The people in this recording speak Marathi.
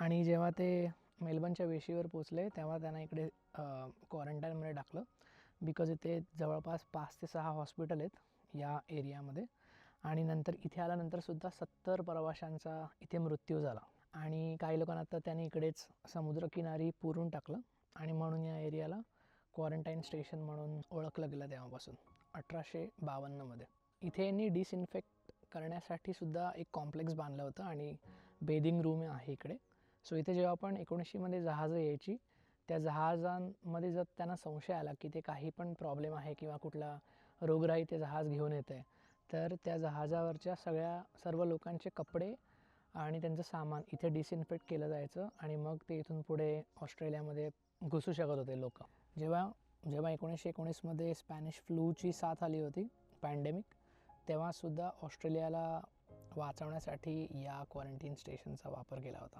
आणि जेव्हा ते मेलबर्नच्या वेशीवर पोचले तेव्हा त्यांना इकडे क्वारंटाईनमध्ये टाकलं, बिकॉज इथे जवळपास 5 ते 6 हॉस्पिटल आहेत या एरियामध्ये. आणि नंतर इथे आल्यानंतरसुद्धा 70 प्रवाशांचा इथे मृत्यू झाला. आणि काही लोकांना तर त्यांनी इकडेच समुद्रकिनारी पुरून टाकलं आणि म्हणून या एरियाला क्वारंटाईन स्टेशन म्हणून ओळखलं गेलं तेव्हापासून 1852मध्ये. इथे यांनी डिसइन्फेक्ट करण्यासाठी सुद्धा एक कॉम्प्लेक्स बांधलं होतं आणि बेदिंग रूम आहे इकडे. सो इथे जेव्हा पण 1900मध्ये जहाजं यायची, त्या जहाजांमध्ये जर त्यांना संशय आला की ते काही पण प्रॉब्लेम आहे किंवा कुठला रोगराई ते जहाज घेऊन येतं आहे, तर त्या जहाजावरच्या सर्व लोकांचे कपडे आणि त्यांचं सामान इथे डिसइन्फेक्ट केलं जायचं आणि मग ते इथून पुढे ऑस्ट्रेलियामध्ये घुसू शकत होते लोक. जेव्हा 1919मध्ये स्पॅनिश फ्लूची साथ आली होती, पॅन्डेमिक, तेव्हासुद्धा ऑस्ट्रेलियाला वाचवण्यासाठी या क्वारंटीन स्टेशनचा वापर केला होता.